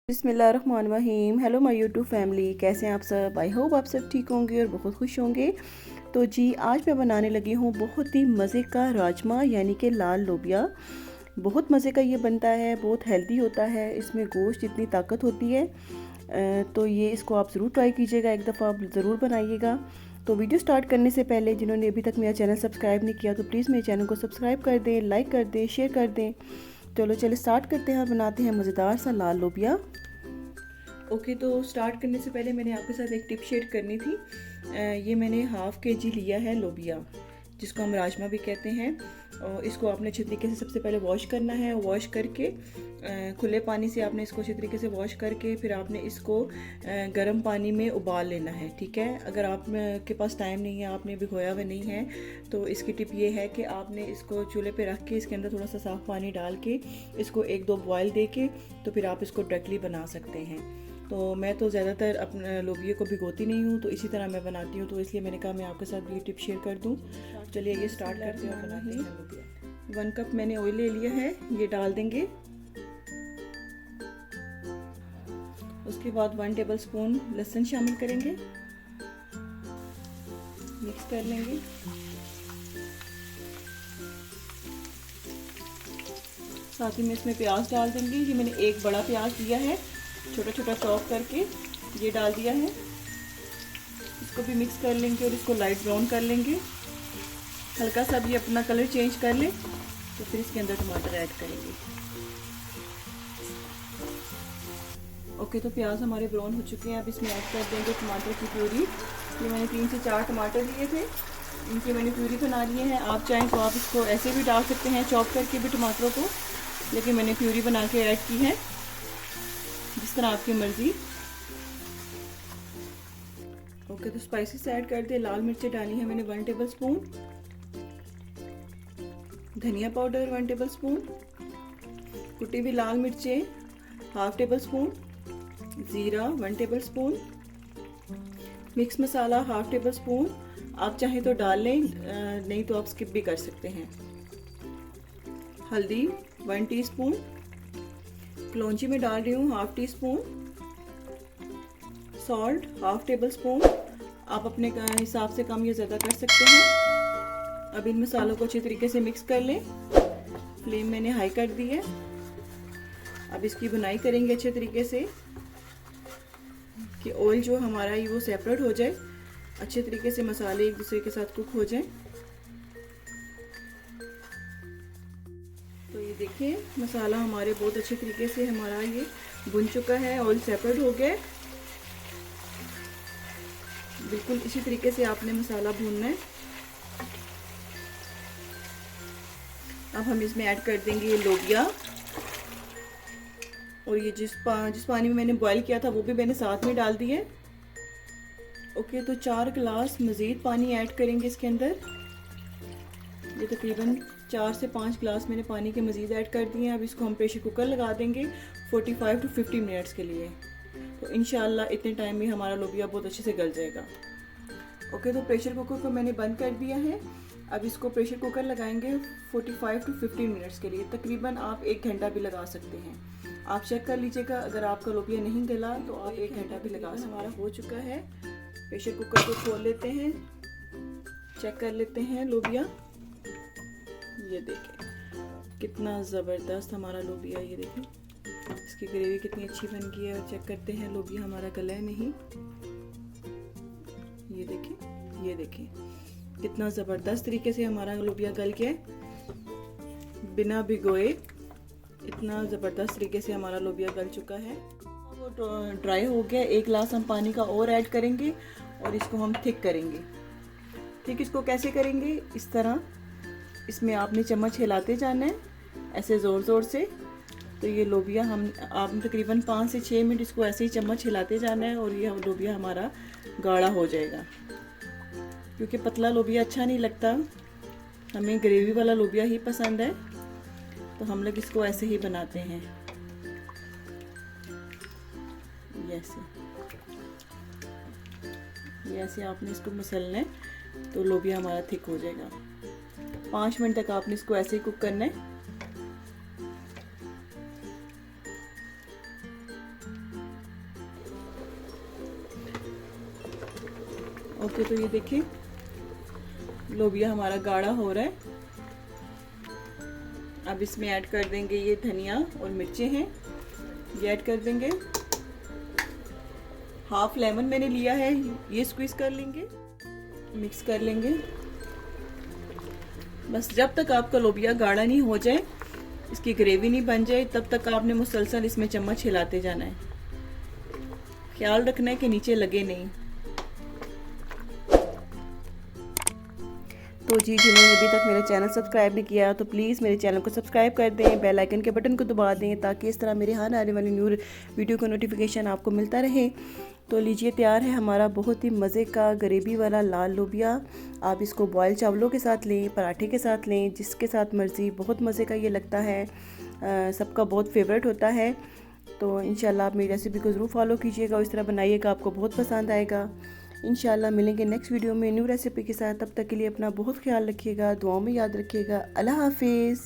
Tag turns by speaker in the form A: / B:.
A: बिस्मिल्लाहिर्रहमानिर्रहीम। Hello my YouTube family, कैसे हैं आप सब? आई होप आप सब ठीक होंगे और बहुत खुश होंगे। तो जी आज मैं बनाने लगी हूँ बहुत ही मज़े का राजमा यानी कि लाल लोबिया। बहुत मज़े का ये बनता है, बहुत हेल्दी होता है, इसमें गोश्त इतनी ताकत होती है। तो ये इसको आप ज़रूर ट्राई कीजिएगा, एक दफ़ा आप ज़रूर बनाइएगा। तो वीडियो स्टार्ट करने से पहले जिन्होंने अभी तक मेरा चैनल सब्सक्राइब नहीं किया तो प्लीज़ मेरे चैनल को सब्सक्राइब कर दें, लाइक कर दें, शेयर कर दें। चलिए स्टार्ट करते हैं और बनाते हैं मज़ेदार सा लाल लोबिया। ओके तो स्टार्ट करने से पहले मैंने आपके साथ एक टिप शेयर करनी थी। ये मैंने हाफ़ के जी लिया है लोबिया, जिसको हम राजमा भी कहते हैं। और इसको आपने अच्छे तरीके से सबसे पहले वॉश करना है। वॉश करके खुले पानी से आपने इसको अच्छे तरीके से वॉश करके फिर आपने इसको गर्म पानी में उबाल लेना है, ठीक है। अगर आप के पास टाइम नहीं है, आपने भिगोया हुआ नहीं है, तो इसकी टिप ये है कि आपने इसको चूल्हे पे रख के इसके अंदर थोड़ा सा साफ़ पानी डाल के इसको एक दो बॉयल दे के तो फिर आप इसको डायरेक्टली बना सकते हैं। तो मैं तो ज़्यादातर अपने लोबिया को भिगोती नहीं हूँ, तो इसी तरह मैं बनाती हूँ, तो इसलिए मैंने कहा मैं आपके साथ ये टिप शेयर कर दूँ। चलिए ये स्टार्ट करते हैं और बनाते हैं लोबिया। 1 कप मैंने ऑयल ले लिया है, ये डाल देंगे। उसके बाद 1 टेबल स्पून लहसुन शामिल करेंगे, मिक्स कर लेंगे। साथ ही में इसमें प्याज डाल देंगे। ये मैंने एक बड़ा प्याज लिया है, छोटा छोटा चॉप करके ये डाल दिया है। इसको भी मिक्स कर लेंगे और इसको लाइट ब्राउन कर लेंगे। हल्का सा भी अपना कलर चेंज कर ले तो फिर इसके अंदर टमाटर ऐड करेंगे। ओके तो प्याज हमारे ब्राउन हो चुके हैं। अब इसमें ऐड कर देंगे टमाटर की प्यूरी। ये मैंने 3 से 4 टमाटर लिए थे, इनकी मैंने प्यूरी बना लिए हैं। आप चाहें तो आप इसको ऐसे भी डाल सकते हैं, चॉप करके भी टमाटरों को, लेकिन मैंने प्यूरी बना के ऐड की है, जिस तरह आपकी मर्जी। ओके तो स्पाइसेस ऐड कर दे। लाल मिर्चें डाली है मैंने 1 टेबल स्पून, धनिया पाउडर 1 टेबल स्पून, कुटी हुई लाल मिर्चें 1/2 टेबल स्पून, ज़ीरा 1 टेबल स्पून, मिक्स मसाला 1/2 टेबल स्पून। आप चाहें तो डाल लें, नहीं तो आप स्किप भी कर सकते हैं। हल्दी 1 टीस्पून, कलौंजी में डाल रही हूँ 1/2 टीस्पून, सॉल्ट 1/2 टेबल स्पून। आप अपने हिसाब से कम या ज़्यादा कर सकते हैं। अब इन मसालों को अच्छी तरीके से मिक्स कर लें। फ्लेम मैंने हाई कर दी है। अब इसकी बुनाई करेंगे अच्छे तरीके से कि ऑयल जो हमारा ये वो सेपरेट हो जाए, अच्छे तरीके से मसाले एक दूसरे के साथ कुक हो जाएं। तो ये देखिए मसाला हमारे बहुत अच्छे तरीके से हमारा ये भुन चुका है, ऑयल सेपरेट हो गया। बिल्कुल इसी तरीके से आपने मसाला भूनना है। अब हम इसमें ऐड कर देंगे ये लोबिया, और ये जिस पानी में मैंने बॉईल किया था वो भी मैंने साथ में डाल दिए। ओके तो 4 गिलास मज़ीद पानी ऐड करेंगे इसके अंदर। ये तकरीबन 4 से 5 गिलास मैंने पानी के मज़ीद ऐड कर दिए हैं। अब इसको हम प्रेशर कुकर लगा देंगे 45 to 50 मिनट्स के लिए। तो इंशाल्लाह इतने टाइम में हमारा लोबिया बहुत अच्छे से गल जाएगा। ओके तो प्रेशर कुकर को मैंने बंद कर दिया है। अब इसको प्रेशर कुकर लगाएंगे 45 to 50 मिनट्स के लिए। तकरीबन आप 1 घंटा भी लगा सकते हैं। आप चेक कर लीजिएगा, अगर आपका लोबिया नहीं गला तो आप 1 घंटा भी लगा सकते हैं। हमारा हो चुका है। प्रेशर कुकर को खोल लेते हैं, चेक कर लेते हैं लोबिया। ये देखें कितना ज़बरदस्त हमारा लोबिया, ये देखें इसकी ग्रेवी कितनी अच्छी बन गई है। और चेक करते हैं लोबिया हमारा गला है नहीं। ये देखें कितना ज़बरदस्त तरीके से हमारा लोबिया गल गया, बिना भिगोए इतना ज़बरदस्त तरीके से हमारा लोबिया गल चुका है। वो ड्राई हो गया। 1 गिलास हम पानी का और ऐड करेंगे और इसको हम थिक करेंगे। ठीक, इसको कैसे करेंगे? इस तरह इसमें आपने चम्मच हिलाते जाना है ऐसे ज़ोर ज़ोर से। तो ये लोबिया आपने तकरीबन 5 से 6 मिनट इसको ऐसे ही चम्मच हिलाते जाना है और ये लोबिया हमारा गाढ़ा हो जाएगा। क्योंकि पतला लोबिया अच्छा नहीं लगता, हमें ग्रेवी वाला लोबिया ही पसंद है, तो हम लोग इसको ऐसे ही बनाते हैं। ये ऐसे आपने इसको मसलना है तो लोबिया हमारा थिक हो जाएगा। 5 मिनट तक आपने इसको ऐसे ही कुक करना है। ओके, तो ये देखिए लोबिया हमारा गाढ़ा हो रहा है। अब इसमें ऐड कर देंगे ये धनिया और मिर्चें हैं, ये ऐड कर देंगे। हाफ लेमन मैंने लिया है, ये स्क्वीज कर लेंगे, मिक्स कर लेंगे। बस जब तक आपका लोबिया गाढ़ा नहीं हो जाए, इसकी ग्रेवी नहीं बन जाए, तब तक आपने मुसलसल इसमें चम्मच हिलाते जाना है। ख्याल रखना है कि नीचे लगे नहीं। तो जी, जिन्होंने अभी तक मेरा चैनल सब्सक्राइब नहीं किया तो प्लीज़ मेरे चैनल को सब्सक्राइब कर दें, बेल आइकन के बटन को दबा दें, ताकि इस तरह मेरे हर आने वाली न्यू वीडियो का नोटिफिकेशन आपको मिलता रहे। तो लीजिए, तैयार है हमारा बहुत ही मज़े का ग्रेवी वाला लाल लोबिया। आप इसको बॉयल चावलों के साथ लें, पराठे के साथ लें, जिसके साथ मर्ज़ी। बहुत मज़े का ये लगता है, सबका बहुत फेवरेट होता है। तो इंशाल्लाह आप मेरी रेसिपी को ज़रूर फॉलो कीजिएगा और इस तरह बनाइएगा, आपको बहुत पसंद आएगा। इंशाल्लाह मिलेंगे नेक्स्ट वीडियो में न्यू रेसिपी के साथ। तब तक के लिए अपना बहुत ख्याल रखिएगा, दुआओं में याद रखिएगा। अल्लाह हाफिज़।